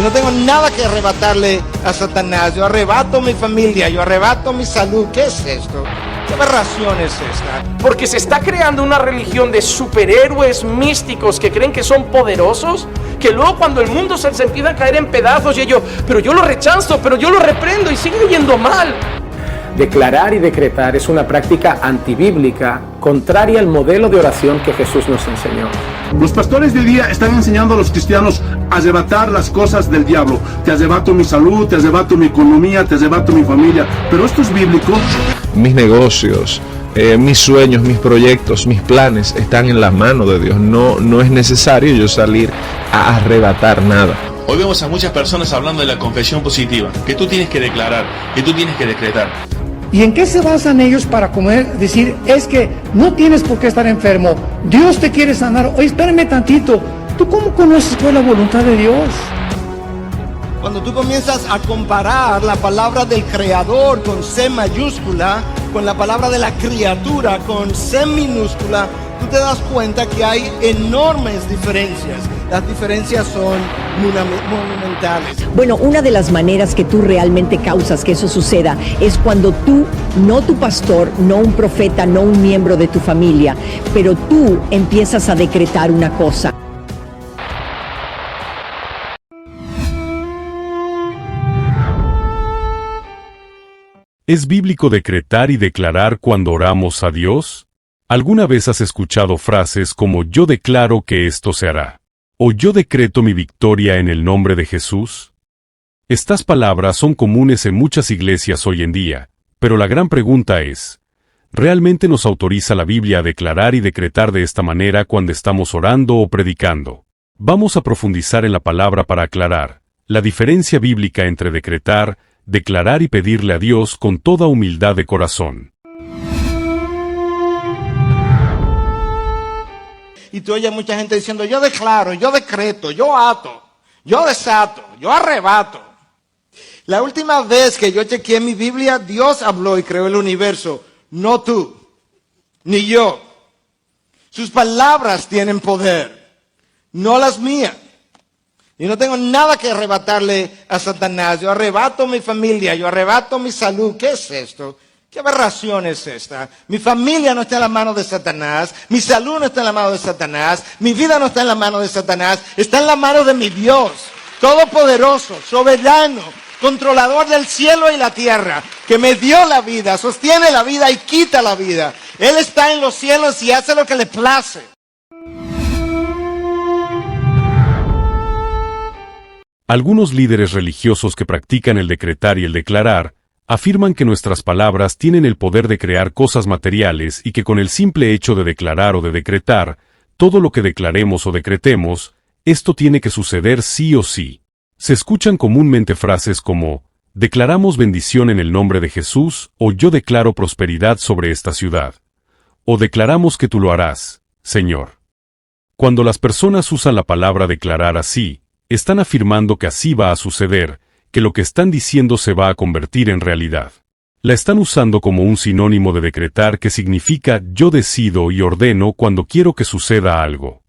no tengo nada que arrebatarle a Satanás. Yo arrebato mi familia, yo arrebato mi salud. ¿Qué es esto? ¿Qué aberración es esta? Porque se está creando una religión de superhéroes místicos que creen que son poderosos, que luego cuando el mundo se empieza a caer en pedazos y ellos, pero yo lo rechazo, pero yo lo reprendo y sigue yendo mal. Declarar y decretar es una práctica antibíblica, contraria al modelo de oración que Jesús nos enseñó. Los pastores de día están enseñando a los cristianos a arrebatar las cosas del diablo. Te arrebato mi salud, te arrebato mi economía, te arrebato mi familia. Pero esto es bíblico. Mis negocios, mis sueños, mis proyectos, mis planes están en la mano de Dios. No es necesario yo salir a arrebatar nada. Hoy vemos a muchas personas hablando de la confesión positiva, que tú tienes que declarar, que tú tienes que decretar. ¿Y en qué se basan ellos para decir, es que no tienes por qué estar enfermo, Dios te quiere sanar? Oye, espérame tantito, ¿tú cómo conoces cuál es la voluntad de Dios? Cuando tú comienzas a comparar la palabra del creador con C mayúscula, con la palabra de la criatura con C minúscula, tú te das cuenta que hay enormes diferencias. Las diferencias son monumentales. Bueno, una de las maneras que tú realmente causas que eso suceda es cuando tú, no tu pastor, no un profeta, no un miembro de tu familia, pero tú empiezas a decretar una cosa. ¿Es bíblico decretar y declarar cuando oramos a Dios? ¿Alguna vez has escuchado frases como yo declaro que esto se hará? ¿O yo decreto mi victoria en el nombre de Jesús? Estas palabras son comunes en muchas iglesias hoy en día, pero la gran pregunta es, ¿realmente nos autoriza la Biblia a declarar y decretar de esta manera cuando estamos orando o predicando? Vamos a profundizar en la palabra para aclarar la diferencia bíblica entre decretar, declarar y pedirle a Dios con toda humildad de corazón. Y tú oyes mucha gente diciendo, yo declaro, yo decreto, yo ato, yo desato, yo arrebato. La última vez que yo chequeé mi Biblia, Dios habló y creó el universo, no tú, ni yo. Sus palabras tienen poder, no las mías. Y no tengo nada que arrebatarle a Satanás. Yo arrebato mi familia, yo arrebato mi salud. ¿Qué es esto? ¿Qué aberración es esta? Mi familia no está en la mano de Satanás, mi salud no está en la mano de Satanás, mi vida no está en la mano de Satanás, está en la mano de mi Dios, todopoderoso, soberano, controlador del cielo y la tierra, que me dio la vida, sostiene la vida y quita la vida. Él está en los cielos y hace lo que le place. Algunos líderes religiosos que practican el decretar y el declarar afirman que nuestras palabras tienen el poder de crear cosas materiales y que con el simple hecho de declarar o de decretar, todo lo que declaremos o decretemos, esto tiene que suceder sí o sí. Se escuchan comúnmente frases como, declaramos bendición en el nombre de Jesús, o yo declaro prosperidad sobre esta ciudad. O declaramos que tú lo harás, Señor. Cuando las personas usan la palabra declarar así, están afirmando que así va a suceder, que lo que están diciendo se va a convertir en realidad. La están usando como un sinónimo de decretar que significa yo decido y ordeno cuando quiero que suceda algo.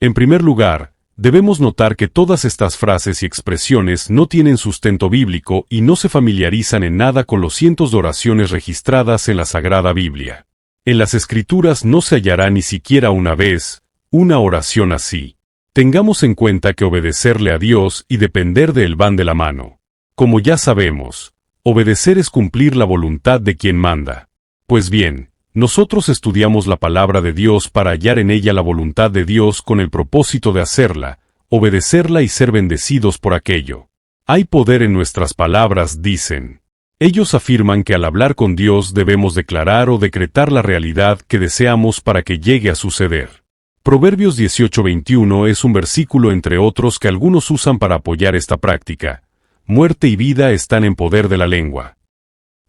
En primer lugar, debemos notar que todas estas frases y expresiones no tienen sustento bíblico y no se familiarizan en nada con los cientos de oraciones registradas en la Sagrada Biblia. En las Escrituras no se hallará ni siquiera una vez una oración así. Tengamos en cuenta que obedecerle a Dios y depender de Él van de la mano. Como ya sabemos, obedecer es cumplir la voluntad de quien manda. Pues bien, nosotros estudiamos la palabra de Dios para hallar en ella la voluntad de Dios con el propósito de hacerla, obedecerla y ser bendecidos por aquello. Hay poder en nuestras palabras, dicen. Ellos afirman que al hablar con Dios debemos declarar o decretar la realidad que deseamos para que llegue a suceder. Proverbios 18:21 es un versículo entre otros que algunos usan para apoyar esta práctica. Muerte y vida están en poder de la lengua.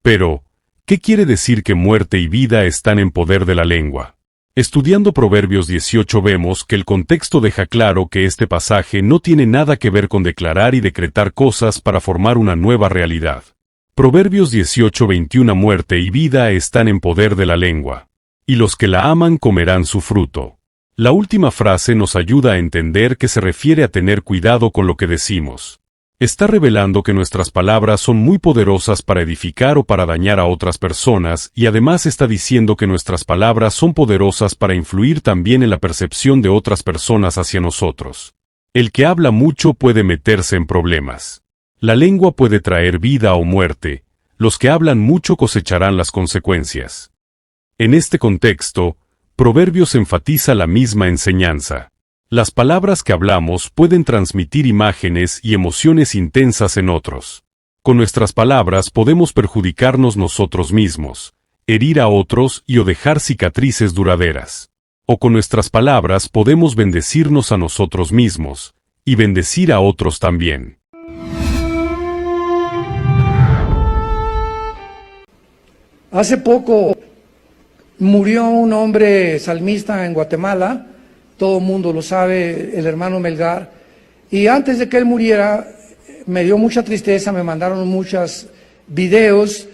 Pero, ¿qué quiere decir que muerte y vida están en poder de la lengua? Estudiando Proverbios 18 vemos que el contexto deja claro que este pasaje no tiene nada que ver con declarar y decretar cosas para formar una nueva realidad. Proverbios 18:21 Muerte y vida están en poder de la lengua. Y los que la aman comerán su fruto. La última frase nos ayuda a entender que se refiere a tener cuidado con lo que decimos. Está revelando que nuestras palabras son muy poderosas para edificar o para dañar a otras personas, y además está diciendo que nuestras palabras son poderosas para influir también en la percepción de otras personas hacia nosotros. El que habla mucho puede meterse en problemas. La lengua puede traer vida o muerte. Los que hablan mucho cosecharán las consecuencias. En este contexto, Proverbios enfatiza la misma enseñanza. Las palabras que hablamos pueden transmitir imágenes y emociones intensas en otros. Con nuestras palabras podemos perjudicarnos nosotros mismos, herir a otros o dejar cicatrices duraderas. O con nuestras palabras podemos bendecirnos a nosotros mismos, y bendecir a otros también. Hace poco murió un hombre salmista en Guatemala, todo el mundo lo sabe, el hermano Melgar, y antes de que él muriera me dio mucha tristeza, me mandaron muchos videos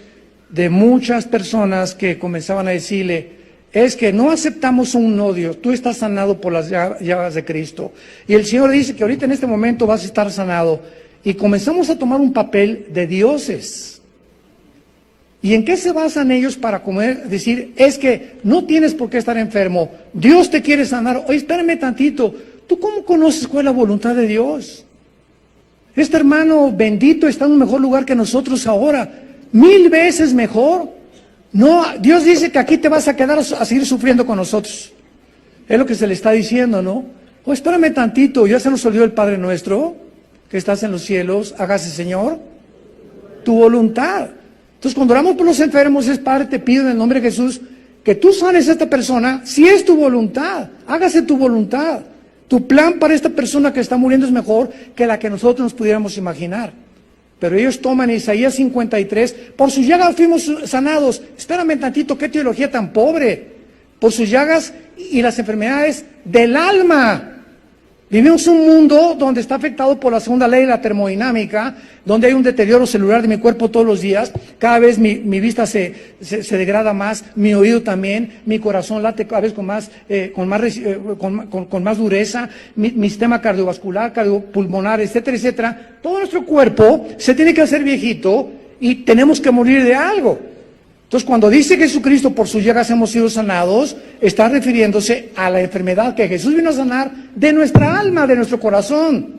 de muchas personas que comenzaban a decirle, es que no aceptamos un odio, tú estás sanado por las llagas de Cristo, y el Señor dice que ahorita en este momento vas a estar sanado, y comenzamos a tomar un papel de dioses. ¿Y en qué se basan ellos para decir, es que no tienes por qué estar enfermo, Dios te quiere sanar? Oye, espérame tantito, ¿tú cómo conoces cuál es la voluntad de Dios? Este hermano bendito está en un mejor lugar que nosotros ahora, 1000 veces mejor. No, Dios dice que aquí te vas a quedar a seguir sufriendo con nosotros. Es lo que se le está diciendo, ¿no? Oye, espérame tantito, ya se nos olvidó el Padre nuestro, que estás en los cielos, hágase, Señor, tu voluntad. Entonces, cuando oramos por los enfermos, es Padre, te pido en el nombre de Jesús que tú sanes a esta persona, si es tu voluntad, hágase tu voluntad. Tu plan para esta persona que está muriendo es mejor que la que nosotros nos pudiéramos imaginar. Pero ellos toman Isaías 53, por sus llagas fuimos sanados. Espérame tantito, qué teología tan pobre. Por sus llagas y las enfermedades del alma. Vivimos un mundo donde está afectado por la segunda ley de la termodinámica, donde hay un deterioro celular de mi cuerpo todos los días, cada vez mi vista se degrada más, mi oído también, mi corazón late cada vez con más dureza, mi sistema cardiovascular, cardiopulmonar, etcétera, etcétera. Todo nuestro cuerpo se tiene que hacer viejito y tenemos que morir de algo. Entonces, cuando dice Jesucristo, por sus llagas hemos sido sanados, está refiriéndose a la enfermedad que Jesús vino a sanar de nuestra alma, de nuestro corazón.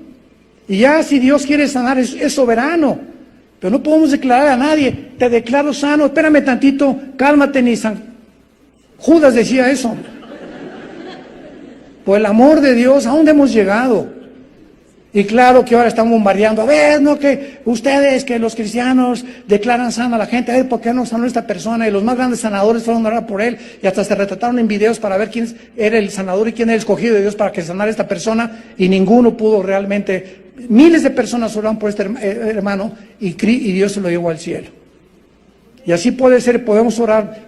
Y ya si Dios quiere sanar, es soberano. Pero no podemos declarar a nadie, te declaro sano, espérame tantito, cálmate, ni San Judas decía eso. Por el amor de Dios, ¿a dónde hemos llegado? Y claro que ahora están bombardeando, a ver, no, que ustedes, que los cristianos declaran sana a la gente, a ver, ¿por qué no sanó esta persona? Y los más grandes sanadores fueron a orar por él, y hasta se retrataron en videos para ver quién era el sanador y quién era el escogido de Dios para que sanara a esta persona, y ninguno pudo realmente. Miles de personas oraron por este hermano, y Dios se lo llevó al cielo. Y así puede ser, podemos orar,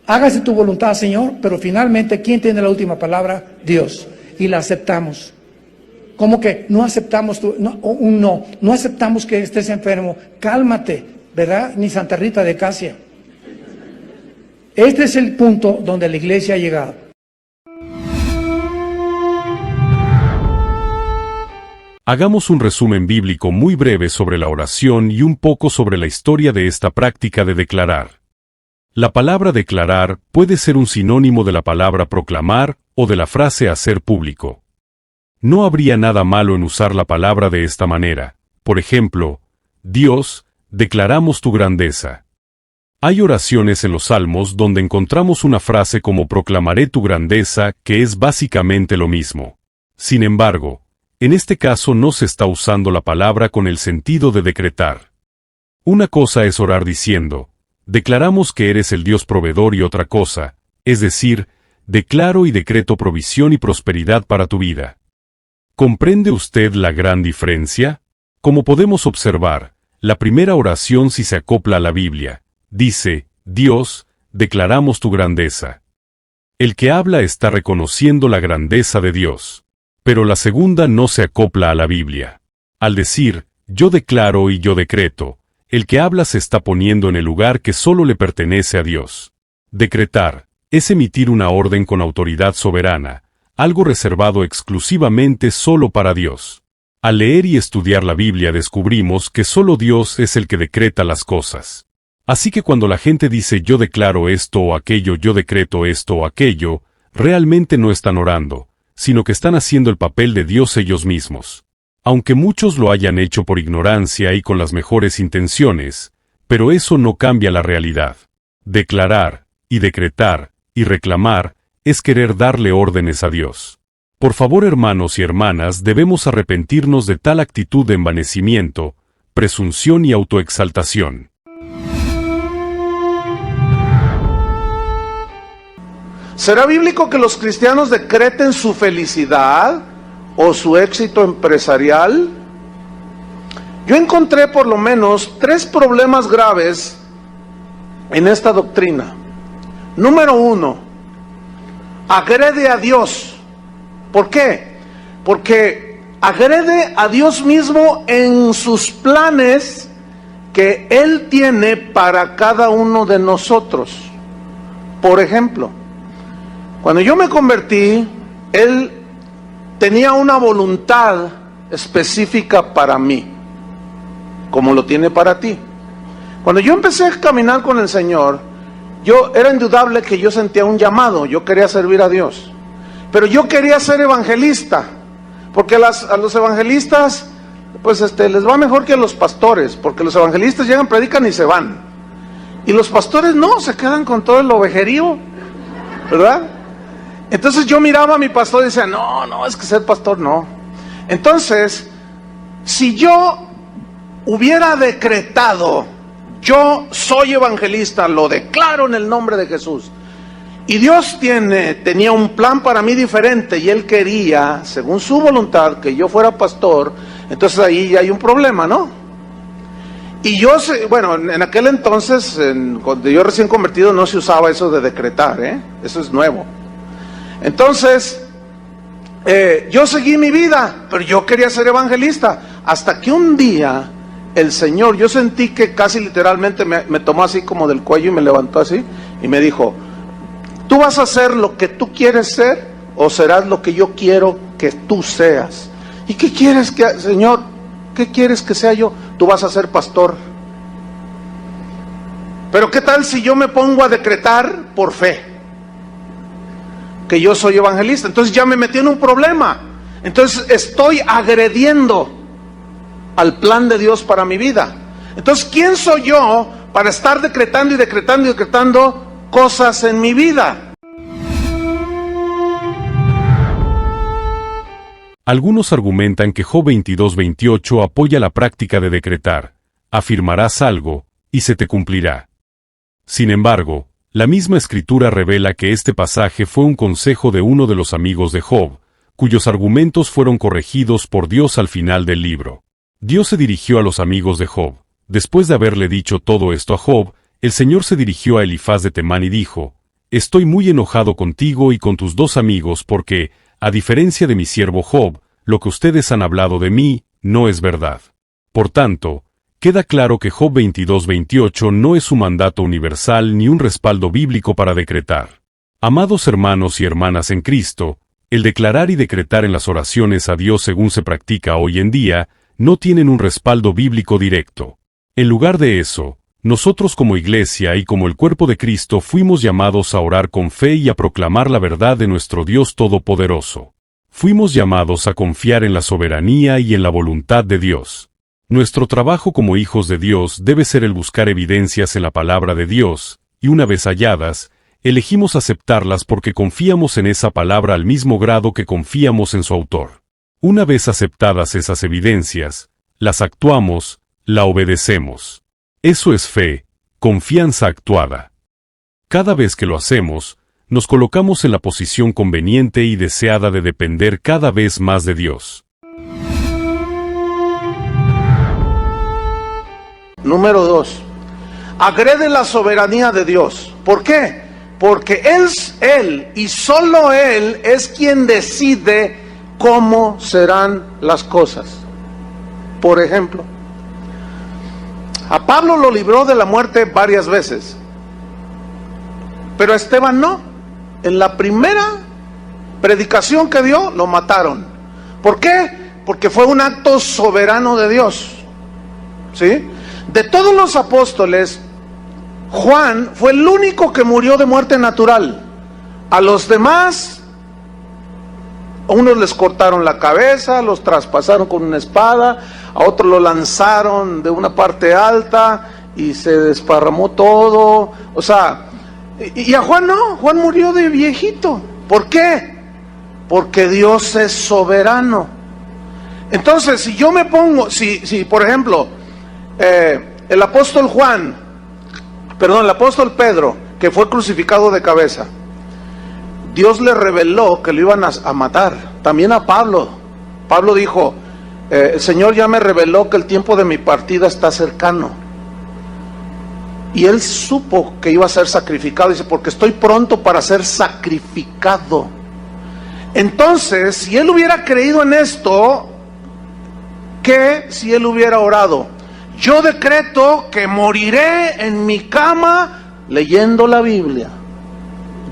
hágase tu voluntad, Señor, pero finalmente, ¿quién tiene la última palabra? Dios, y la aceptamos. ¿Cómo que no aceptamos no aceptamos que estés enfermo? Cálmate, ¿verdad? Ni Santa Rita de Casia. Este es el punto donde la iglesia ha llegado. Hagamos un resumen bíblico muy breve sobre la oración y un poco sobre la historia de esta práctica de declarar. La palabra declarar puede ser un sinónimo de la palabra proclamar o de la frase hacer público. No habría nada malo en usar la palabra de esta manera. Por ejemplo, Dios, declaramos tu grandeza. Hay oraciones en los Salmos donde encontramos una frase como proclamaré tu grandeza, que es básicamente lo mismo. Sin embargo, en este caso no se está usando la palabra con el sentido de decretar. Una cosa es orar diciendo, declaramos que eres el Dios proveedor, y otra cosa, es decir, declaro y decreto provisión y prosperidad para tu vida. ¿Comprende usted la gran diferencia? Como podemos observar, la primera oración sí se acopla a la Biblia. Dice, Dios, declaramos tu grandeza. El que habla está reconociendo la grandeza de Dios. Pero la segunda no se acopla a la Biblia. Al decir, yo declaro y yo decreto, el que habla se está poniendo en el lugar que solo le pertenece a Dios. Decretar es emitir una orden con autoridad soberana, algo reservado exclusivamente solo para Dios. Al leer y estudiar la Biblia descubrimos que solo Dios es el que decreta las cosas. Así que cuando la gente dice yo declaro esto o aquello, yo decreto esto o aquello, realmente no están orando, sino que están haciendo el papel de Dios ellos mismos. Aunque muchos lo hayan hecho por ignorancia y con las mejores intenciones, pero eso no cambia la realidad. Declarar, y decretar, y reclamar, es querer darle órdenes a Dios. Por favor, hermanos y hermanas, debemos arrepentirnos de tal actitud de envanecimiento, presunción y autoexaltación. ¿Será bíblico que los cristianos decreten su felicidad o su éxito empresarial? Yo encontré por lo menos 3 problemas graves en esta doctrina. Número 1, agrede a Dios. ¿Por qué? Porque agrede a Dios mismo en sus planes que Él tiene para cada uno de nosotros. Por ejemplo, cuando yo me convertí, Él tenía una voluntad específica para mí, como lo tiene para ti. Cuando yo empecé a caminar con el Señor, era indudable que yo sentía un llamado, yo quería servir a Dios. Pero yo quería ser evangelista, porque a los evangelistas, pues les va mejor que a los pastores, porque los evangelistas llegan, predican y se van. Y los pastores no, se quedan con todo el ovejerío, ¿verdad? Entonces yo miraba a mi pastor y decía, no, es que ser pastor no. Entonces, si yo hubiera decretado, yo soy evangelista, lo declaro en el nombre de Jesús, y Dios tenía un plan para mí diferente, y Él quería, según su voluntad, que yo fuera pastor, entonces ahí ya hay un problema, ¿no? Y yo, bueno, en aquel entonces, cuando yo recién convertido, no se usaba eso de decretar, eso es nuevo. Entonces, yo seguí mi vida, pero yo quería ser evangelista, hasta que un día el Señor, yo sentí que casi literalmente me tomó así como del cuello y me levantó así, y me dijo, ¿tú vas a ser lo que tú quieres ser o serás lo que yo quiero que tú seas? ¿Y qué quieres que, Señor, qué quieres que sea yo? Tú vas a ser pastor. Pero ¿qué tal si yo me pongo a decretar por fe que yo soy evangelista? Entonces ya me metí en un problema. Entonces estoy agrediendo al plan de Dios para mi vida. Entonces, ¿quién soy yo para estar decretando y decretando y decretando cosas en mi vida? Algunos argumentan que Job 22:28 apoya la práctica de decretar. Afirmarás algo, y se te cumplirá. Sin embargo, la misma escritura revela que este pasaje fue un consejo de uno de los amigos de Job, cuyos argumentos fueron corregidos por Dios al final del libro. Dios se dirigió a los amigos de Job. Después de haberle dicho todo esto a Job, el Señor se dirigió a Elifaz de Temán y dijo, «Estoy muy enojado contigo y con tus 2 amigos porque, a diferencia de mi siervo Job, lo que ustedes han hablado de mí no es verdad». Por tanto, queda claro que Job 22:28 no es un mandato universal ni un respaldo bíblico para decretar. Amados hermanos y hermanas en Cristo, el declarar y decretar en las oraciones a Dios según se practica hoy en día, no tienen un respaldo bíblico directo. En lugar de eso, nosotros como iglesia y como el cuerpo de Cristo fuimos llamados a orar con fe y a proclamar la verdad de nuestro Dios Todopoderoso. Fuimos llamados a confiar en la soberanía y en la voluntad de Dios. Nuestro trabajo como hijos de Dios debe ser el buscar evidencias en la palabra de Dios, y una vez halladas, elegimos aceptarlas porque confiamos en esa palabra al mismo grado que confiamos en su autor. Una vez aceptadas esas evidencias, las actuamos, la obedecemos. Eso es fe, confianza actuada. Cada vez que lo hacemos, nos colocamos en la posición conveniente y deseada de depender cada vez más de Dios. Número 2. Agrede la soberanía de Dios. ¿Por qué? Porque Él y solo Él es quien decide cómo serán las cosas. Por ejemplo, a Pablo lo libró de la muerte varias veces, pero a Esteban no. En la primera predicación que dio, lo mataron. ¿Por qué? Porque fue un acto soberano de Dios. ¿Sí? De todos los apóstoles, Juan fue el único que murió de muerte natural. A los demás, a unos les cortaron la cabeza, los traspasaron con una espada, a otros lo lanzaron de una parte alta y se desparramó todo. O sea, y a Juan no, Juan murió de viejito. ¿Por qué? Porque Dios es soberano. Entonces, si yo me pongo, si por ejemplo, el apóstol el apóstol Pedro, que fue crucificado de cabeza, Dios le reveló que lo iban a matar. También a Pablo. Pablo dijo, el Señor ya me reveló que el tiempo de mi partida está cercano. Y él supo que iba a ser sacrificado. Dice, porque estoy pronto para ser sacrificado. Entonces, si él hubiera creído en esto, ¿qué si él hubiera orado? Yo decreto que moriré en mi cama leyendo la Biblia.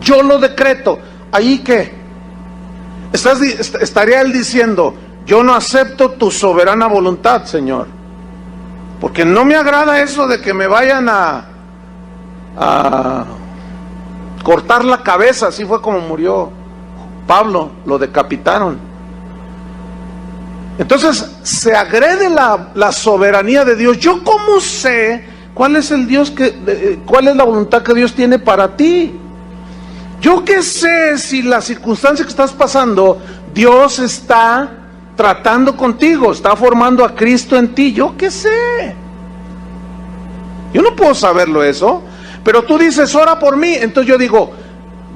Yo lo decreto. ¿Ahí qué? Estaría él diciendo, yo no acepto tu soberana voluntad, Señor. Porque no me agrada eso de que me vayan a cortar la cabeza. Así fue como murió Pablo, lo decapitaron. Entonces se agrede la soberanía de Dios. ¿Yo cómo sé cuál es el Dios cuál es la voluntad que Dios tiene para ti? Yo qué sé si la circunstancia que estás pasando, Dios está tratando contigo, está formando a Cristo en ti. Yo qué sé. Yo no puedo saberlo eso. Pero tú dices, ora por mí. Entonces yo digo,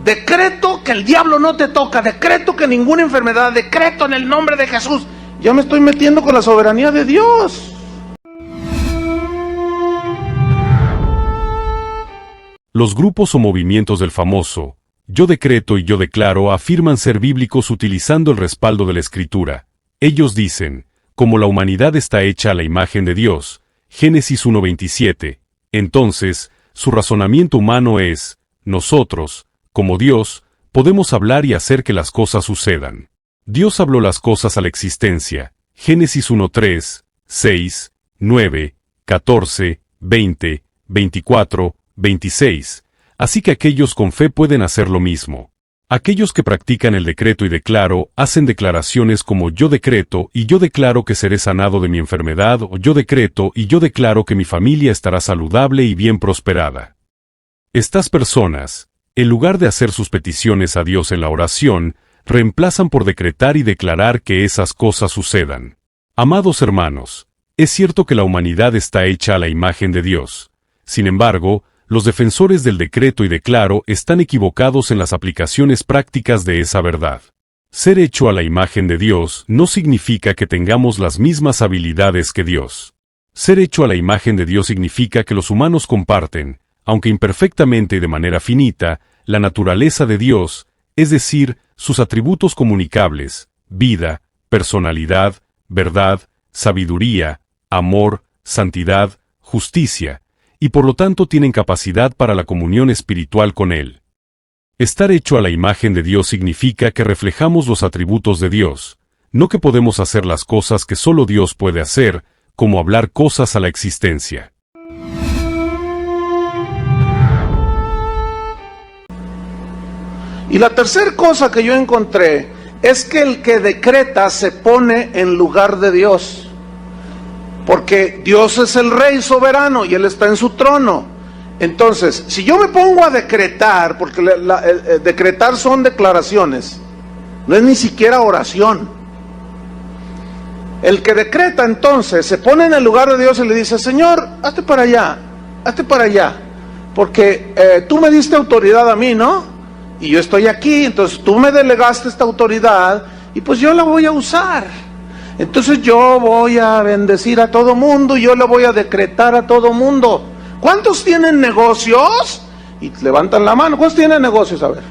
decreto que el diablo no te toca, decreto que ninguna enfermedad, decreto en el nombre de Jesús. Ya me estoy metiendo con la soberanía de Dios. Los grupos o movimientos del famoso yo decreto y yo declaro afirman ser bíblicos utilizando el respaldo de la Escritura. Ellos dicen, como la humanidad está hecha a la imagen de Dios, Génesis 1:27, entonces, su razonamiento humano es, nosotros, como Dios, podemos hablar y hacer que las cosas sucedan. Dios habló las cosas a la existencia, Génesis 1:3, 6, 9, 14, 20, 24, 26. Así que aquellos con fe pueden hacer lo mismo. Aquellos que practican el decreto y declaro hacen declaraciones como yo decreto y yo declaro que seré sanado de mi enfermedad, o yo decreto y yo declaro que mi familia estará saludable y bien prosperada. Estas personas, en lugar de hacer sus peticiones a Dios en la oración, reemplazan por decretar y declarar que esas cosas sucedan. Amados hermanos, es cierto que la humanidad está hecha a la imagen de Dios. Sin embargo, los defensores del decreto y declaro están equivocados en las aplicaciones prácticas de esa verdad. Ser hecho a la imagen de Dios no significa que tengamos las mismas habilidades que Dios. Ser hecho a la imagen de Dios significa que los humanos comparten, aunque imperfectamente y de manera finita, la naturaleza de Dios, es decir, sus atributos comunicables, vida, personalidad, verdad, sabiduría, amor, santidad, justicia, y por lo tanto tienen capacidad para la comunión espiritual con Él. Estar hecho a la imagen de Dios significa que reflejamos los atributos de Dios, no que podemos hacer las cosas que solo Dios puede hacer, como hablar cosas a la existencia. Y la tercera cosa que yo encontré es que el que decreta se pone en lugar de Dios. Porque Dios es el Rey soberano y Él está en su trono. Entonces, si yo me pongo a decretar, porque decretar son declaraciones, no es ni siquiera oración. El que decreta entonces se pone en el lugar de Dios y le dice, Señor, hazte para allá, porque tú me diste autoridad a mí, ¿no? Y yo estoy aquí, entonces tú me delegaste esta autoridad y pues yo la voy a usar. Entonces yo voy a bendecir a todo mundo, yo le voy a decretar a todo mundo. ¿Cuántos tienen negocios? Y levantan la mano. ¿Cuántos tienen negocios? A ver.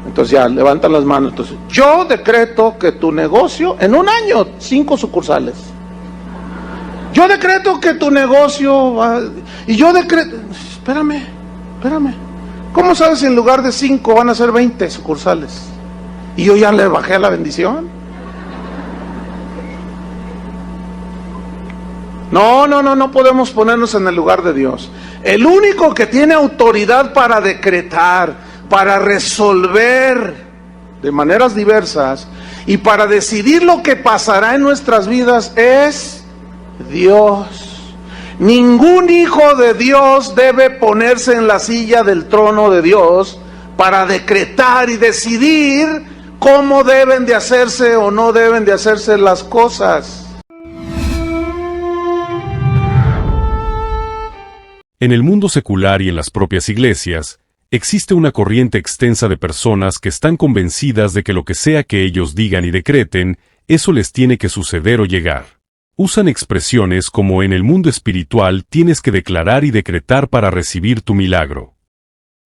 Entonces ya, levantan las manos. Entonces, yo decreto que tu negocio, en un año, 5 sucursales. Yo decreto que tu negocio va, y yo decreto, espérame. ¿Cómo sabes si en lugar de 5 van a ser 20 sucursales? Y yo ya le bajé a la bendición. No podemos ponernos en el lugar de Dios. El único que tiene autoridad para decretar, para resolver de maneras diversas y para decidir lo que pasará en nuestras vidas es Dios. Ningún hijo de Dios debe ponerse en la silla del trono de Dios para decretar y decidir cómo deben de hacerse o no deben de hacerse las cosas. En el mundo secular y en las propias iglesias, existe una corriente extensa de personas que están convencidas de que lo que sea que ellos digan y decreten, eso les tiene que suceder o llegar. Usan expresiones como en el mundo espiritual tienes que declarar y decretar para recibir tu milagro.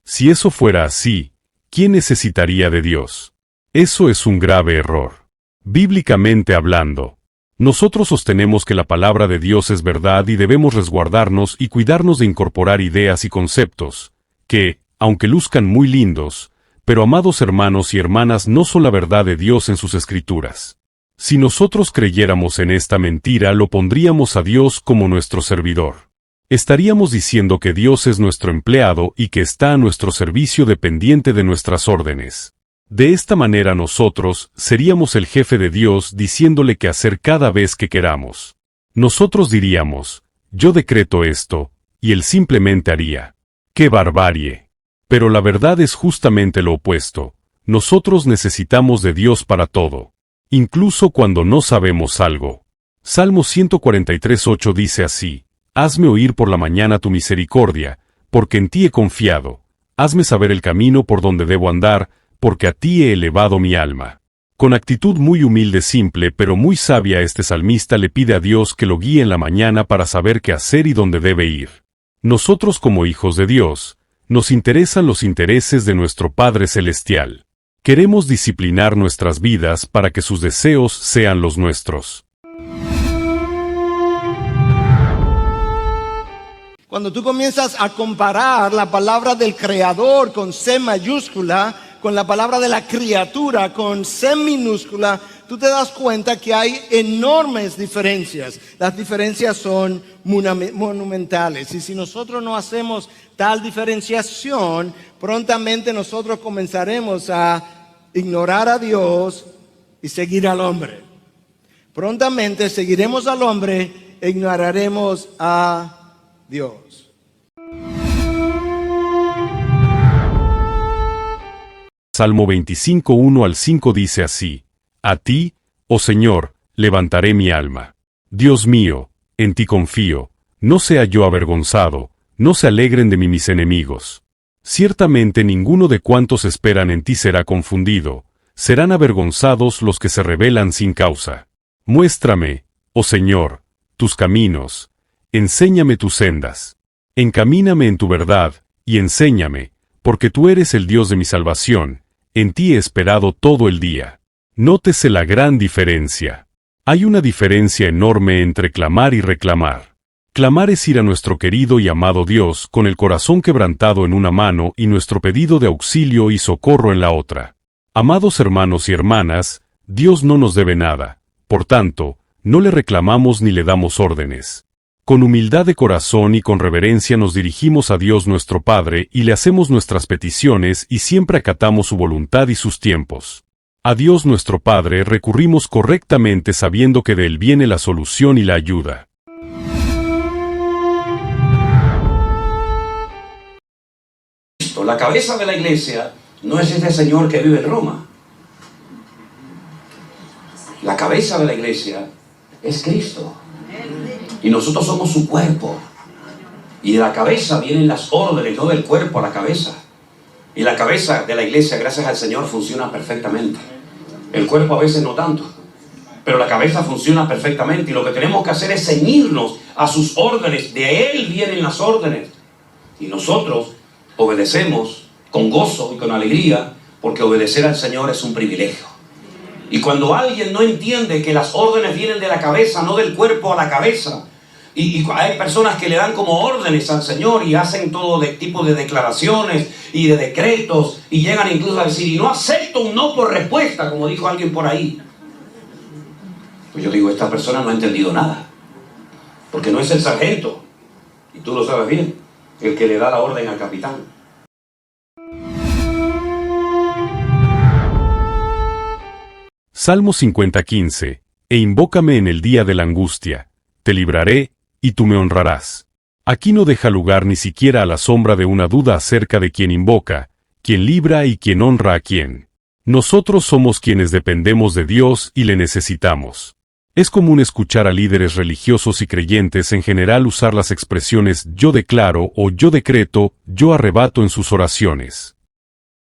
Si eso fuera así, ¿quién necesitaría de Dios? Eso es un grave error. Bíblicamente hablando, nosotros sostenemos que la palabra de Dios es verdad y debemos resguardarnos y cuidarnos de incorporar ideas y conceptos, que, aunque luzcan muy lindos, pero amados hermanos y hermanas, no son la verdad de Dios en sus escrituras. Si nosotros creyéramos en esta mentira, lo pondríamos a Dios como nuestro servidor. Estaríamos diciendo que Dios es nuestro empleado y que está a nuestro servicio dependiente de nuestras órdenes. De esta manera nosotros seríamos el jefe de Dios diciéndole qué hacer cada vez que queramos. Nosotros diríamos, yo decreto esto, y él simplemente haría. ¡Qué barbarie! Pero la verdad es justamente lo opuesto. Nosotros necesitamos de Dios para todo, incluso cuando no sabemos algo. Salmo 143:8 dice así: Hazme oír por la mañana tu misericordia, porque en ti he confiado. Hazme saber el camino por donde debo andar, porque a ti he elevado mi alma. Con actitud muy humilde, simple, pero muy sabia, este salmista le pide a Dios que lo guíe en la mañana para saber qué hacer y dónde debe ir. Nosotros como hijos de Dios, nos interesan los intereses de nuestro Padre Celestial. Queremos disciplinar nuestras vidas para que sus deseos sean los nuestros. Cuando tú comienzas a comparar la palabra del Creador con C mayúscula, con la palabra de la criatura con C minúscula, tú te das cuenta que hay enormes diferencias. Las diferencias son monumentales. Y si nosotros no hacemos tal diferenciación, prontamente nosotros comenzaremos a ignorar a Dios y seguir al hombre. Prontamente seguiremos al hombre e ignoraremos a Dios. Salmo 25:1 al 5 dice así: A ti, oh Señor, levantaré mi alma. Dios mío, en ti confío, no sea yo avergonzado, no se alegren de mí mis enemigos. Ciertamente ninguno de cuantos esperan en ti será confundido, serán avergonzados los que se rebelan sin causa. Muéstrame, oh Señor, tus caminos, enséñame tus sendas. Encamíname en tu verdad, y enséñame, porque tú eres el Dios de mi salvación, en ti he esperado todo el día. Nótese la gran diferencia. Hay una diferencia enorme entre clamar y reclamar. Clamar es ir a nuestro querido y amado Dios con el corazón quebrantado en una mano y nuestro pedido de auxilio y socorro en la otra. Amados hermanos y hermanas, Dios no nos debe nada, por tanto, no le reclamamos ni le damos órdenes. Con humildad de corazón y con reverencia nos dirigimos a Dios nuestro Padre y le hacemos nuestras peticiones y siempre acatamos su voluntad y sus tiempos. A Dios nuestro Padre recurrimos correctamente sabiendo que de Él viene la solución y la ayuda. La cabeza de la iglesia no es este señor que vive en Roma. La cabeza de la iglesia es Cristo. Y nosotros somos su cuerpo. Y de la cabeza vienen las órdenes, no del cuerpo a la cabeza. Y la cabeza de la iglesia, gracias al Señor, funciona perfectamente. El cuerpo a veces no tanto. Pero la cabeza funciona perfectamente. Y lo que tenemos que hacer es ceñirnos a sus órdenes. De Él vienen las órdenes. Y nosotros obedecemos con gozo y con alegría, porque obedecer al Señor es un privilegio. Y cuando alguien no entiende que las órdenes vienen de la cabeza, no del cuerpo a la cabeza, y hay personas que le dan como órdenes al Señor y hacen todo de tipo de declaraciones y de decretos, y llegan incluso a decir, y no acepto un no por respuesta, como dijo alguien por ahí. Pues yo digo, esta persona no ha entendido nada. Porque no es el sargento, y tú lo sabes bien, el que le da la orden al capitán. Salmo 50:15. E invócame en el día de la angustia. Te libraré, y tú me honrarás. Aquí no deja lugar ni siquiera a la sombra de una duda acerca de quién invoca, quién libra y quién honra a quién. Nosotros somos quienes dependemos de Dios y le necesitamos. Es común escuchar a líderes religiosos y creyentes en general usar las expresiones yo declaro o yo decreto, yo arrebato en sus oraciones.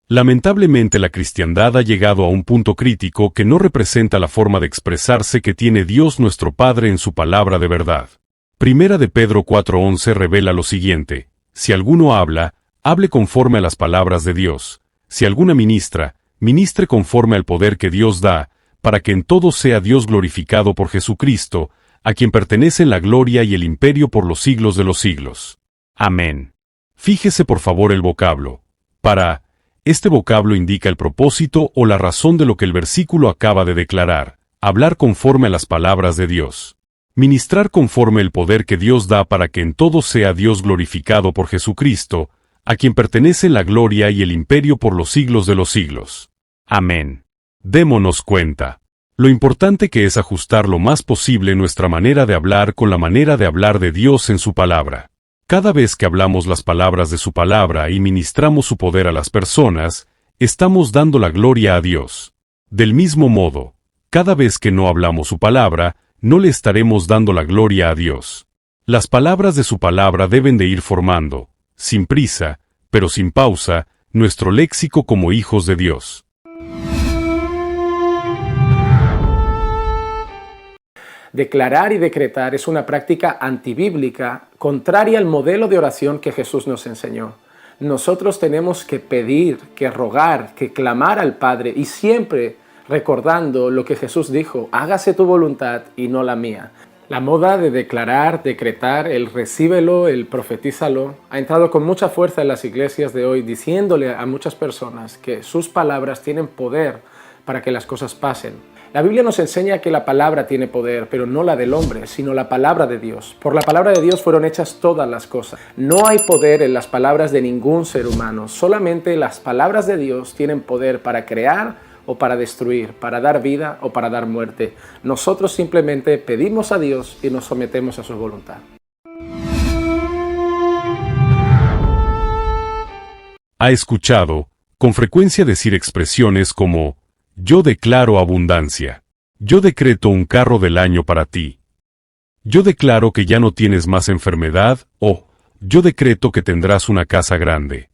Lamentablemente la cristiandad ha llegado a un punto crítico que no representa la forma de expresarse que tiene Dios nuestro Padre en su palabra de verdad. Primera de Pedro 4:11 revela lo siguiente: si alguno habla, hable conforme a las palabras de Dios. Si alguna ministra, ministre conforme al poder que Dios da, para que en todo sea Dios glorificado por Jesucristo, a quien pertenecen la gloria y el imperio por los siglos de los siglos. Amén. Fíjese por favor el vocablo. Para. Este vocablo indica el propósito o la razón de lo que el versículo acaba de declarar: hablar conforme a las palabras de Dios. Ministrar conforme el poder que Dios da para que en todo sea Dios glorificado por Jesucristo, a quien pertenecen la gloria y el imperio por los siglos de los siglos. Amén. Démonos cuenta. Lo importante que es ajustar lo más posible nuestra manera de hablar con la manera de hablar de Dios en su palabra. Cada vez que hablamos las palabras de su palabra y ministramos su poder a las personas, estamos dando la gloria a Dios. Del mismo modo, cada vez que no hablamos su palabra, no le estaremos dando la gloria a Dios. Las palabras de su palabra deben de ir formando, sin prisa, pero sin pausa, nuestro léxico como hijos de Dios. Declarar y decretar es una práctica antibíblica, contraria al modelo de oración que Jesús nos enseñó. Nosotros tenemos que pedir, que rogar, que clamar al Padre y siempre recordando lo que Jesús dijo: hágase tu voluntad y no la mía. La moda de declarar, decretar, el recíbelo, el profetízalo, ha entrado con mucha fuerza en las iglesias de hoy, diciéndole a muchas personas que sus palabras tienen poder para que las cosas pasen. La Biblia nos enseña que la palabra tiene poder, pero no la del hombre, sino la palabra de Dios. Por la palabra de Dios fueron hechas todas las cosas. No hay poder en las palabras de ningún ser humano. Solamente las palabras de Dios tienen poder para crear o para destruir, para dar vida o para dar muerte. Nosotros simplemente pedimos a Dios y nos sometemos a su voluntad. Ha escuchado con frecuencia decir expresiones como: yo declaro abundancia. Yo decreto un carro del año para ti. Yo declaro que ya no tienes más enfermedad, o yo decreto que tendrás una casa grande.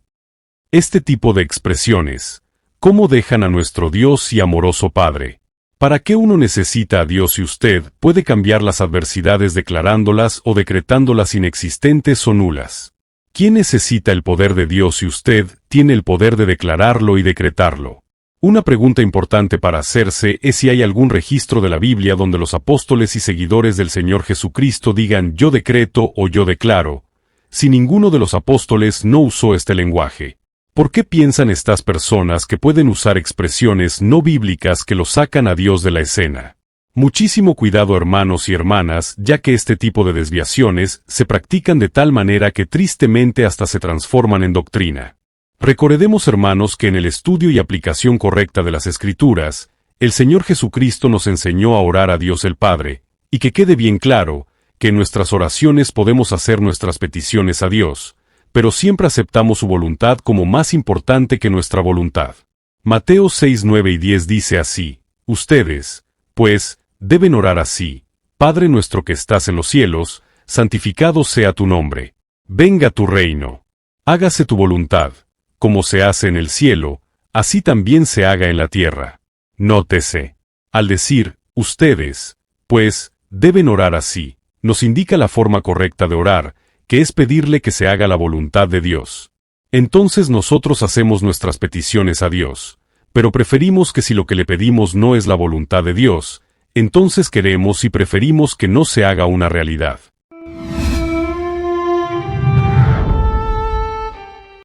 Este tipo de expresiones, ¿cómo dejan a nuestro Dios y amoroso Padre? ¿Para qué uno necesita a Dios si usted puede cambiar las adversidades declarándolas o decretándolas inexistentes o nulas? ¿Quién necesita el poder de Dios si usted tiene el poder de declararlo y decretarlo? Una pregunta importante para hacerse es si hay algún registro de la Biblia donde los apóstoles y seguidores del Señor Jesucristo digan yo decreto o yo declaro, si ninguno de los apóstoles no usó este lenguaje. ¿Por qué piensan estas personas que pueden usar expresiones no bíblicas que los sacan a Dios de la escena? Muchísimo cuidado, hermanos y hermanas, ya que este tipo de desviaciones se practican de tal manera que tristemente hasta se transforman en doctrina. Recordemos, hermanos, que en el estudio y aplicación correcta de las Escrituras, el Señor Jesucristo nos enseñó a orar a Dios el Padre, y que quede bien claro, que en nuestras oraciones podemos hacer nuestras peticiones a Dios, pero siempre aceptamos su voluntad como más importante que nuestra voluntad. Mateo 6, 9 y 10 dice así: ustedes, pues, deben orar así: Padre nuestro que estás en los cielos, santificado sea tu nombre. Venga tu reino. Hágase tu voluntad. Como se hace en el cielo, así también se haga en la tierra. Nótese. Al decir, ustedes, pues, deben orar así, nos indica la forma correcta de orar, que es pedirle que se haga la voluntad de Dios. Entonces nosotros hacemos nuestras peticiones a Dios, pero preferimos que si lo que le pedimos no es la voluntad de Dios, entonces queremos y preferimos que no se haga una realidad.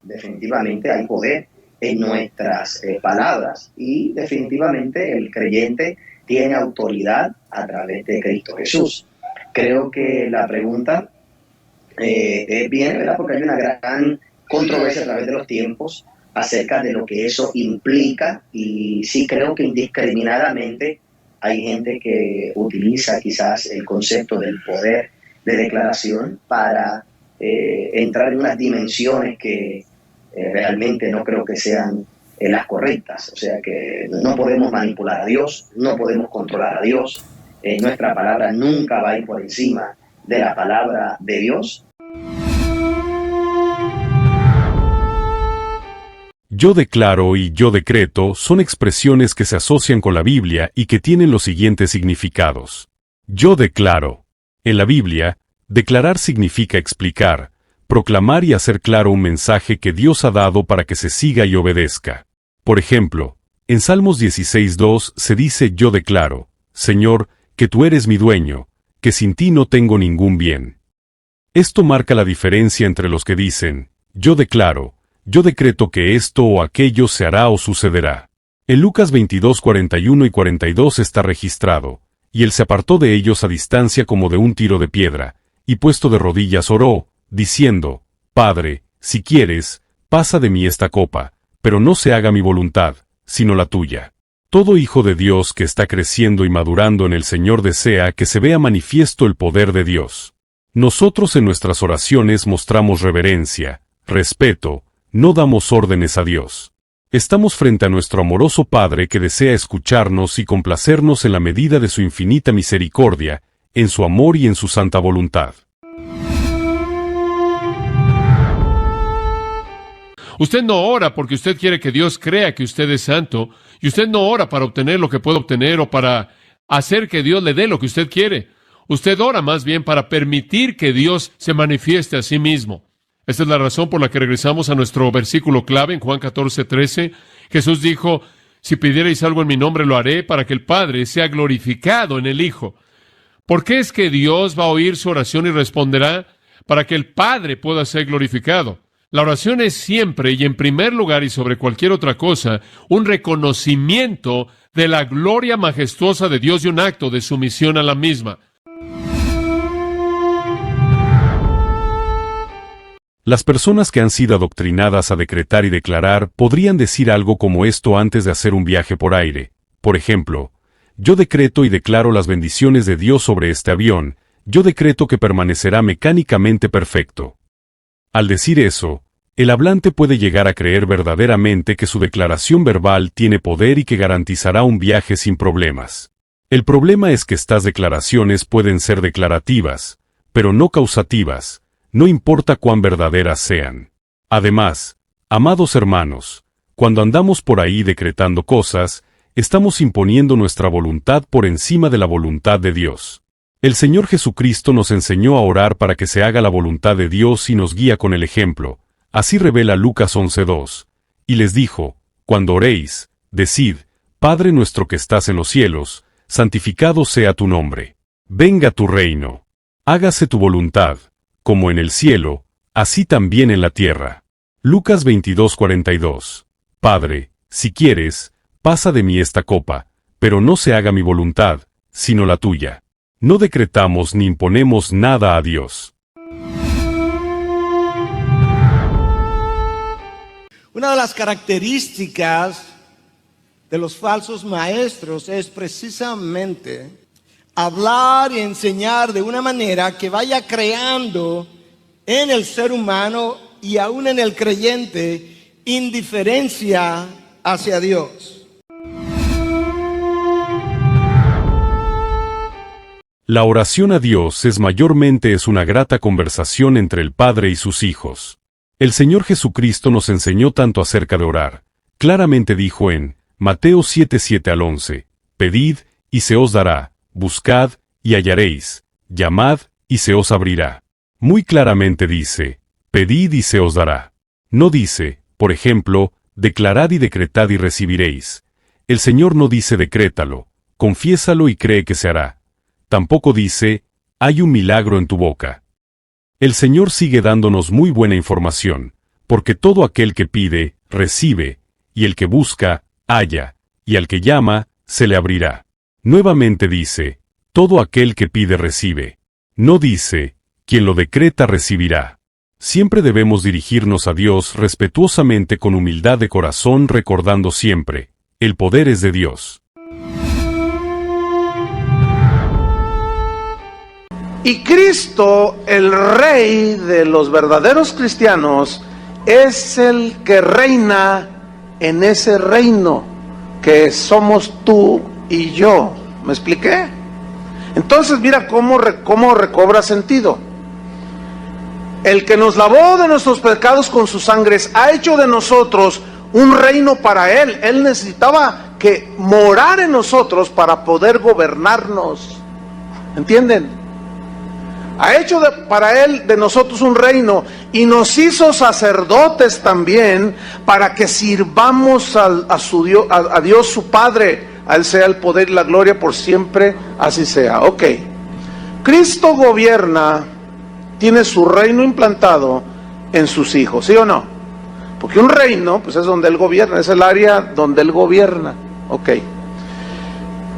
Definitivamente hay poder en nuestras palabras y definitivamente el creyente tiene autoridad a través de Cristo Jesús. Creo que la pregunta viene, ¿verdad? Porque hay una gran controversia a través de los tiempos acerca de lo que eso implica, y sí creo que indiscriminadamente hay gente que utiliza quizás el concepto del poder de declaración para entrar en unas dimensiones que realmente no creo que sean las correctas. O sea que no podemos manipular a Dios, no podemos controlar a Dios. Nuestra palabra nunca va a ir por encima de la palabra de Dios. Yo declaro y yo decreto son expresiones que se asocian con la Biblia y que tienen los siguientes significados. Yo declaro. En la Biblia, declarar significa explicar, proclamar y hacer claro un mensaje que Dios ha dado para que se siga y obedezca. Por ejemplo, en Salmos 16:2 se dice: yo declaro, Señor, que tú eres mi dueño, que sin ti no tengo ningún bien. Esto marca la diferencia entre los que dicen: yo declaro, yo decreto que esto o aquello se hará o sucederá. En Lucas 22:41 y 42 está registrado: y él se apartó de ellos a distancia como de un tiro de piedra, y puesto de rodillas oró, diciendo: Padre, si quieres, pasa de mí esta copa, pero no se haga mi voluntad, sino la tuya. Todo hijo de Dios que está creciendo y madurando en el Señor desea que se vea manifiesto el poder de Dios. Nosotros en nuestras oraciones mostramos reverencia, respeto, no damos órdenes a Dios. Estamos frente a nuestro amoroso Padre que desea escucharnos y complacernos en la medida de su infinita misericordia, en su amor y en su santa voluntad. Usted no ora porque usted quiere que Dios crea que usted es santo, y usted no ora para obtener lo que puede obtener o para hacer que Dios le dé lo que usted quiere. Usted ora más bien para permitir que Dios se manifieste a sí mismo. Esta es la razón por la que regresamos a nuestro versículo clave en Juan 14:13. Jesús dijo: si pidierais algo en mi nombre lo haré, para que el Padre sea glorificado en el Hijo. ¿Por qué es que Dios va a oír su oración y responderá? Para que el Padre pueda ser glorificado. La oración es siempre y en primer lugar y sobre cualquier otra cosa un reconocimiento de la gloria majestuosa de Dios y un acto de sumisión a la misma. Las personas que han sido adoctrinadas a decretar y declarar podrían decir algo como esto antes de hacer un viaje por aire. Por ejemplo: yo decreto y declaro las bendiciones de Dios sobre este avión, yo decreto que permanecerá mecánicamente perfecto. Al decir eso, el hablante puede llegar a creer verdaderamente que su declaración verbal tiene poder y que garantizará un viaje sin problemas. El problema es que estas declaraciones pueden ser declarativas, pero no causativas, no importa cuán verdaderas sean. Además, amados hermanos, cuando andamos por ahí decretando cosas, estamos imponiendo nuestra voluntad por encima de la voluntad de Dios. El Señor Jesucristo nos enseñó a orar para que se haga la voluntad de Dios y nos guía con el ejemplo. Así revela Lucas 11:2. Y les dijo: cuando oréis, decid: Padre nuestro que estás en los cielos, santificado sea tu nombre. Venga tu reino. Hágase tu voluntad, como en el cielo, así también en la tierra. Lucas 22:42. Padre, si quieres, pasa de mí esta copa, pero no se haga mi voluntad, sino la tuya. No decretamos ni imponemos nada a Dios. Una de las características de los falsos maestros es precisamente hablar y enseñar de una manera que vaya creando en el ser humano y aún en el creyente indiferencia hacia Dios. La oración a Dios mayormente es una grata conversación entre el Padre y sus hijos. El Señor Jesucristo nos enseñó tanto acerca de orar. Claramente dijo en Mateo 7:7 al 11, pedid y se os dará, buscad y hallaréis, llamad y se os abrirá. Muy claramente dice, pedid y se os dará. No dice, por ejemplo, declarad y decretad y recibiréis. El Señor no dice decrétalo, confiésalo y cree que se hará. Tampoco dice, hay un milagro en tu boca. El Señor sigue dándonos muy buena información, porque todo aquel que pide, recibe, y el que busca, halla, y al que llama, se le abrirá. Nuevamente dice, todo aquel que pide recibe. No dice, quien lo decreta recibirá. Siempre debemos dirigirnos a Dios respetuosamente con humildad de corazón, recordando siempre, el poder es de Dios. Y Cristo, el Rey de los verdaderos cristianos, es el que reina en ese reino que somos tú y yo. ¿Me expliqué? Entonces mira cómo recobra sentido. El que nos lavó de nuestros pecados con sus sangres ha hecho de nosotros un reino para Él. Él necesitaba que morar en nosotros para poder gobernarnos. ¿Entienden? Ha hecho para Él de nosotros un reino y nos hizo sacerdotes también para que sirvamos a Dios su Padre. A Él sea el poder y la gloria por siempre, así sea. Ok. Cristo gobierna, tiene su reino implantado en sus hijos, ¿sí o no? Porque un reino, pues es donde Él gobierna, es el área donde Él gobierna. Ok.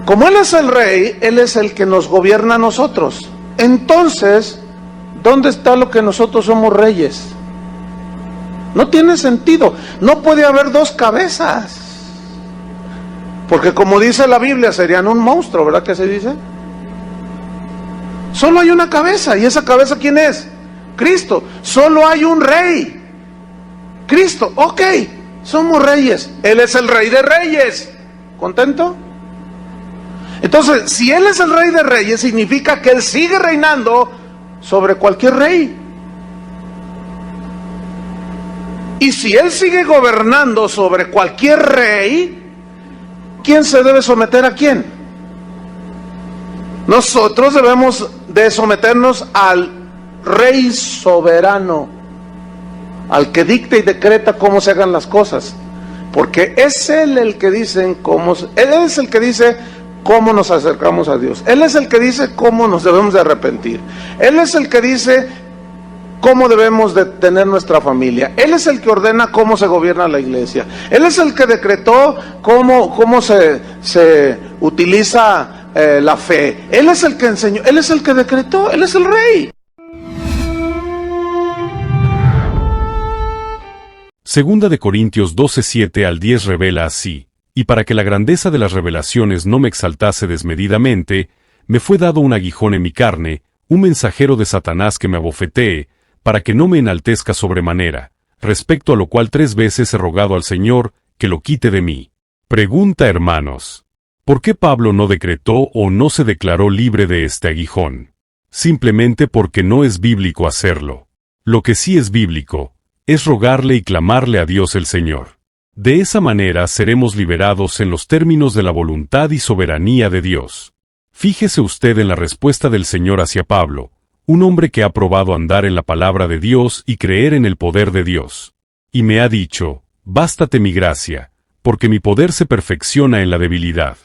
Como Él es el rey, Él es el que nos gobierna a nosotros. Entonces, ¿dónde está lo que nosotros somos reyes? No tiene sentido. No puede haber dos cabezas. Porque como dice la Biblia, serían un monstruo, ¿verdad que se dice? Solo hay una cabeza. ¿Y esa cabeza quién es? Cristo. Solo hay un rey. Cristo. Ok, somos reyes. Él es el Rey de Reyes. ¿Contento? Entonces, si Él es el Rey de Reyes, significa que Él sigue reinando sobre cualquier rey. Y si Él sigue gobernando sobre cualquier rey, ¿quién se debe someter a quién? Nosotros debemos de someternos al Rey soberano, al que dicta y decreta cómo se hagan las cosas, porque es Él el que dice Él es el que dice cómo nos acercamos a Dios. Él es el que dice cómo nos debemos de arrepentir. Él es el que dice cómo debemos de tener nuestra familia. Él es el que ordena cómo se gobierna la iglesia. Él es el que decretó cómo se utiliza la fe. Él es el que enseñó, Él es el que decretó, Él es el rey. Segunda de Corintios 12:7 al 10 revela así: y para que la grandeza de las revelaciones no me exaltase desmedidamente, me fue dado un aguijón en mi carne, un mensajero de Satanás que me abofetee, para que no me enaltezca sobremanera, respecto a lo cual 3 veces he rogado al Señor que lo quite de mí. Pregunta, hermanos: ¿por qué Pablo no decretó o no se declaró libre de este aguijón? Simplemente porque no es bíblico hacerlo. Lo que sí es bíblico es rogarle y clamarle a Dios el Señor. De esa manera seremos liberados en los términos de la voluntad y soberanía de Dios. Fíjese usted en la respuesta del Señor hacia Pablo, un hombre que ha probado andar en la palabra de Dios y creer en el poder de Dios. Y me ha dicho: bástate mi gracia, porque mi poder se perfecciona en la debilidad.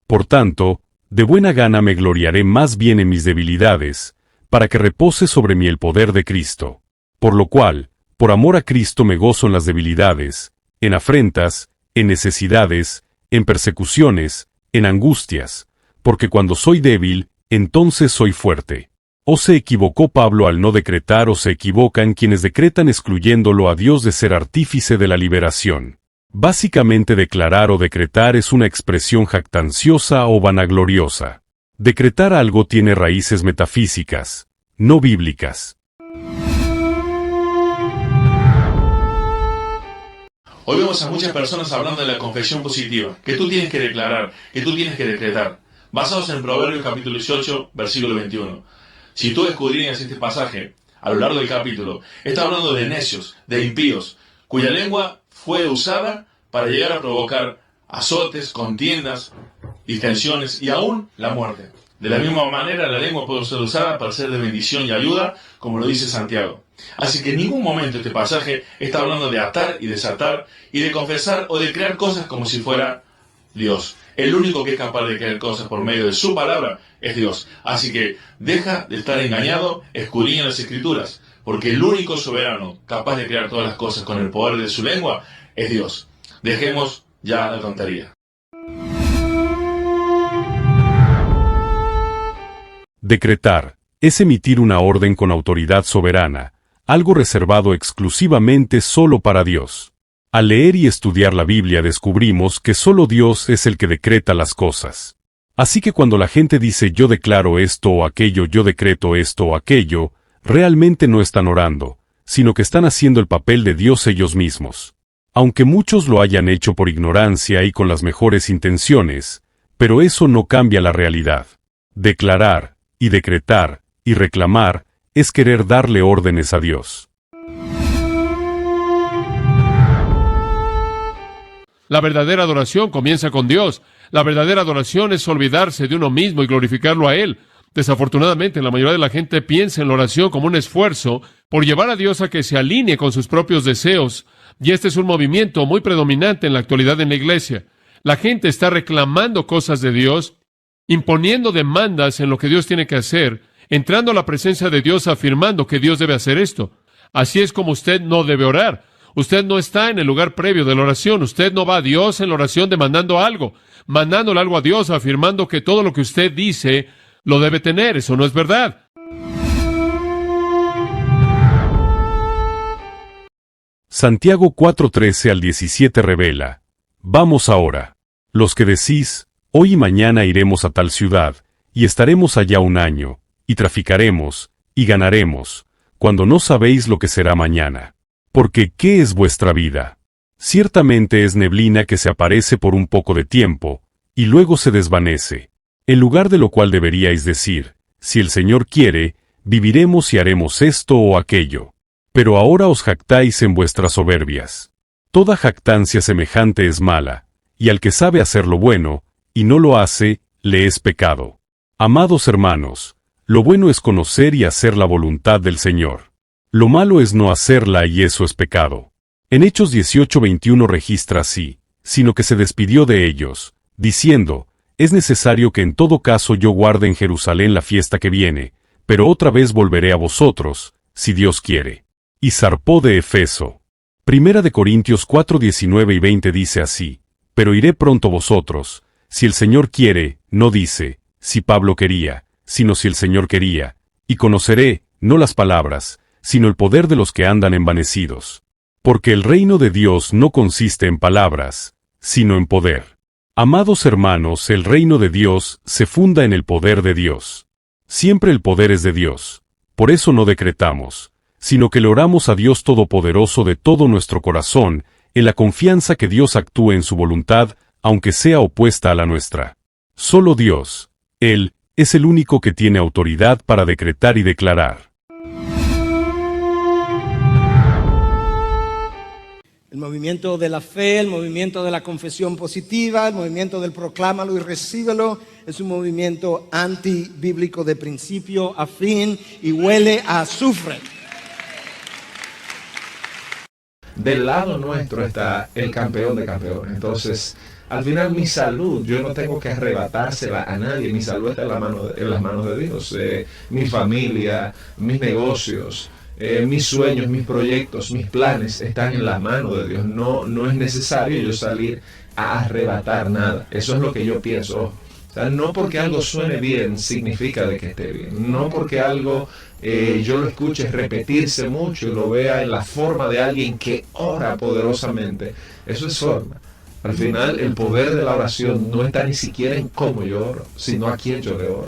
Por tanto, de buena gana me gloriaré más bien en mis debilidades, para que repose sobre mí el poder de Cristo. Por lo cual, por amor a Cristo me gozo en las debilidades, en afrentas, en necesidades, en persecuciones, en angustias, porque cuando soy débil, entonces soy fuerte. ¿O se equivocó Pablo al no decretar o se equivocan quienes decretan excluyéndolo a Dios de ser artífice de la liberación? Básicamente declarar o decretar es una expresión jactanciosa o vanagloriosa. Decretar algo tiene raíces metafísicas, no bíblicas. Hoy vemos a muchas personas hablando de la confesión positiva, que tú tienes que declarar, que tú tienes que decretar, basados en Proverbios capítulo 18, versículo 21. Si tú escudriñas este pasaje, a lo largo del capítulo, está hablando de necios, de impíos, cuya lengua fue usada para llegar a provocar azotes, contiendas, distensiones y aún la muerte. De la misma manera, la lengua puede ser usada para ser de bendición y ayuda, como lo dice Santiago. Así que en ningún momento este pasaje está hablando de atar y desatar y de confesar o de crear cosas como si fuera Dios. El único que es capaz de crear cosas por medio de su palabra es Dios. Así que deja de estar engañado, escudriña las Escrituras, porque el único soberano capaz de crear todas las cosas con el poder de su lengua es Dios. Dejemos ya la tontería. Decretar Es emitir una orden con autoridad soberana, algo reservado exclusivamente solo para Dios. Al leer y estudiar la Biblia descubrimos que solo Dios es el que decreta las cosas. Así que cuando la gente dice yo declaro esto o aquello, yo decreto esto o aquello, realmente no están orando, sino que están haciendo el papel de Dios ellos mismos. Aunque muchos lo hayan hecho por ignorancia y con las mejores intenciones, pero eso no cambia la realidad. Declarar, y decretar, y reclamar, es querer darle órdenes a Dios. La verdadera adoración comienza con Dios. La verdadera adoración es olvidarse de uno mismo y glorificarlo a Él. Desafortunadamente, la mayoría de la gente piensa en la oración como un esfuerzo por llevar a Dios a que se alinee con sus propios deseos. Y este es un movimiento muy predominante en la actualidad en la iglesia. La gente está reclamando cosas de Dios, imponiendo demandas en lo que Dios tiene que hacer, entrando a la presencia de Dios afirmando que Dios debe hacer esto. Así es como usted no debe orar. Usted no está en el lugar previo de la oración. Usted no va a Dios en la oración demandando algo, mandándole algo a Dios, afirmando que todo lo que usted dice lo debe tener. Eso no es verdad. Santiago 4:13 al 17 revela: Vamos ahora, los que decís, hoy y mañana iremos a tal ciudad, y estaremos allá un año, y traficaremos, y ganaremos, cuando no sabéis lo que será mañana. Porque ¿qué es vuestra vida? Ciertamente es neblina que se aparece por un poco de tiempo, y luego se desvanece. En lugar de lo cual deberíais decir, si el Señor quiere, viviremos y haremos esto o aquello. Pero ahora os jactáis en vuestras soberbias. Toda jactancia semejante es mala, y al que sabe hacer lo bueno, y no lo hace, le es pecado. Amados hermanos, lo bueno es conocer y hacer la voluntad del Señor. Lo malo es no hacerla y eso es pecado. En Hechos 18:21 registra así, sino que se despidió de ellos, diciendo, es necesario que en todo caso yo guarde en Jerusalén la fiesta que viene, pero otra vez volveré a vosotros, si Dios quiere. Y zarpó de Efeso. Primera de Corintios 4:19 y 20 dice así, pero iré pronto vosotros, si el Señor quiere, no dice, si Pablo quería, sino si el Señor quería, y conoceré, no las palabras, sino el poder de los que andan envanecidos. Porque el reino de Dios no consiste en palabras, sino en poder. Amados hermanos, el reino de Dios se funda en el poder de Dios. Siempre el poder es de Dios. Por eso no decretamos, sino que le oramos a Dios Todopoderoso de todo nuestro corazón, en la confianza que Dios actúe en su voluntad, aunque sea opuesta a la nuestra. Solo Dios, Él, es el único que tiene autoridad para decretar y declarar. El movimiento de la fe, el movimiento de la confesión positiva, el movimiento del proclámalo y recíbelo, es un movimiento antibíblico de principio a fin y huele a azufre. Del lado nuestro está el campeón de campeones. Entonces, al final mi salud, yo no tengo que arrebatársela a nadie. Mi salud está en las manos de Dios. Mi familia, mis negocios, mis sueños, mis proyectos, mis planes están en las manos de Dios. No es necesario yo salir a arrebatar nada. Eso es lo que yo pienso. O sea, no porque algo suene bien significa de que esté bien. No porque algo yo lo escuche repetirse mucho y lo vea en la forma de alguien que ora poderosamente. Eso es forma. Al final, el poder de la oración no está ni siquiera en cómo yo oro, sino a quién yo le oro.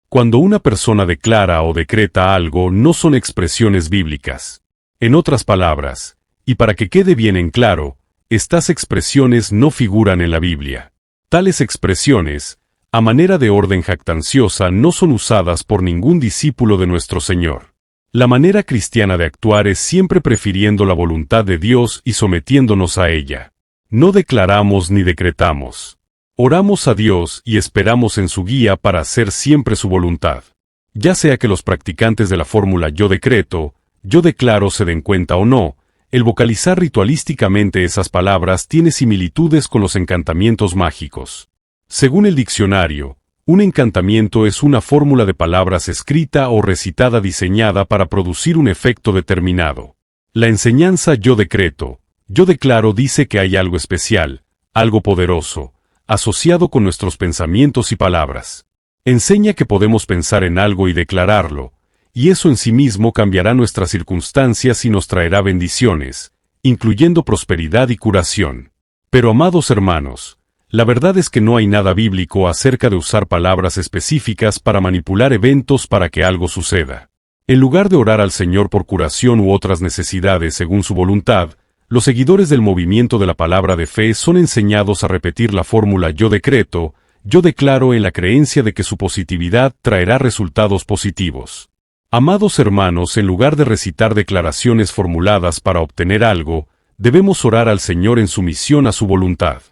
Cuando una persona declara o decreta algo, no son expresiones bíblicas. En otras palabras, y para que quede bien en claro, estas expresiones no figuran en la Biblia. Tales expresiones, a manera de orden jactanciosa, no son usadas por ningún discípulo de nuestro Señor. La manera cristiana de actuar es siempre prefiriendo la voluntad de Dios y sometiéndonos a ella. No declaramos ni decretamos. Oramos a Dios y esperamos en su guía para hacer siempre su voluntad. Ya sea que los practicantes de la fórmula yo decreto, yo declaro se den cuenta o no, el vocalizar ritualísticamente esas palabras tiene similitudes con los encantamientos mágicos. Según el diccionario, un encantamiento es una fórmula de palabras escrita o recitada diseñada para producir un efecto determinado. La enseñanza yo decreto, yo declaro dice que hay algo especial, algo poderoso, asociado con nuestros pensamientos y palabras. Enseña que podemos pensar en algo y declararlo, y eso en sí mismo cambiará nuestras circunstancias y nos traerá bendiciones, incluyendo prosperidad y curación. Pero amados hermanos, la verdad es que no hay nada bíblico acerca de usar palabras específicas para manipular eventos para que algo suceda. En lugar de orar al Señor por curación u otras necesidades según su voluntad, los seguidores del movimiento de la palabra de fe son enseñados a repetir la fórmula yo decreto, yo declaro en la creencia de que su positividad traerá resultados positivos. Amados hermanos, en lugar de recitar declaraciones formuladas para obtener algo, debemos orar al Señor en sumisión a su voluntad.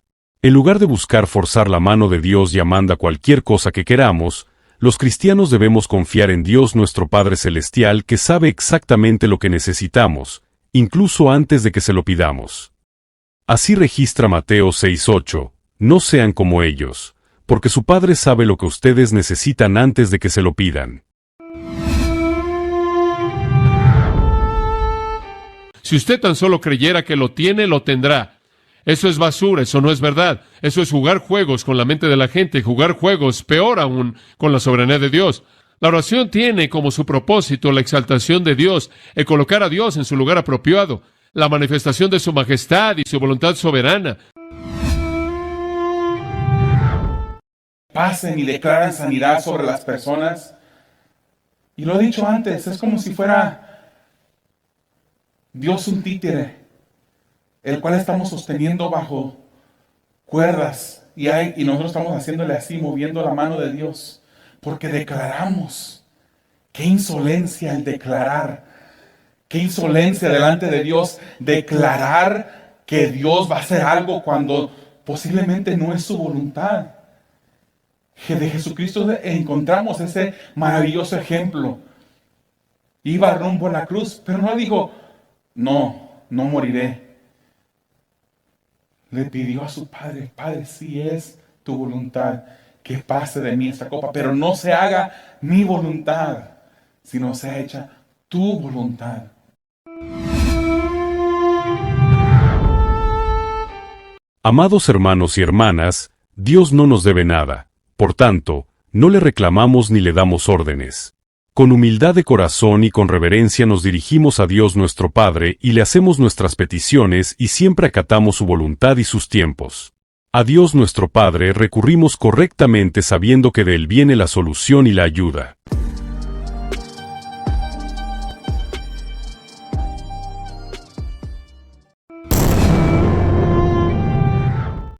En lugar de buscar forzar la mano de Dios llamando a cualquier cosa que queramos, los cristianos debemos confiar en Dios nuestro Padre Celestial que sabe exactamente lo que necesitamos, incluso antes de que se lo pidamos. Así registra Mateo 6:8, no sean como ellos, porque su Padre sabe lo que ustedes necesitan antes de que se lo pidan. Si usted tan solo creyera que lo tiene, lo tendrá. Eso es basura, eso no es verdad. Eso es jugar juegos con la mente de la gente, jugar juegos, peor aún, con la soberanía de Dios. La oración tiene como su propósito la exaltación de Dios, el colocar a Dios en su lugar apropiado, la manifestación de su majestad y su voluntad soberana. Pasen y declaran sanidad sobre las personas. Y lo he dicho antes, es como si fuera Dios un títere, el cual estamos sosteniendo bajo cuerdas y nosotros estamos haciéndole así, moviendo la mano de Dios, porque declaramos. Qué insolencia el declarar, qué insolencia delante de Dios declarar que Dios va a hacer algo cuando posiblemente no es su voluntad. De Jesucristo encontramos ese maravilloso ejemplo. Iba rumbo a la cruz, pero no dijo, no moriré. Le pidió a su Padre, Padre, si es tu voluntad, que pase de mí esta copa, pero no se haga mi voluntad, sino sea hecha tu voluntad. Amados hermanos y hermanas, Dios no nos debe nada. Por tanto, no le reclamamos ni le damos órdenes. Con humildad de corazón y con reverencia nos dirigimos a Dios nuestro Padre y le hacemos nuestras peticiones y siempre acatamos su voluntad y sus tiempos. A Dios nuestro Padre recurrimos correctamente sabiendo que de Él viene la solución y la ayuda.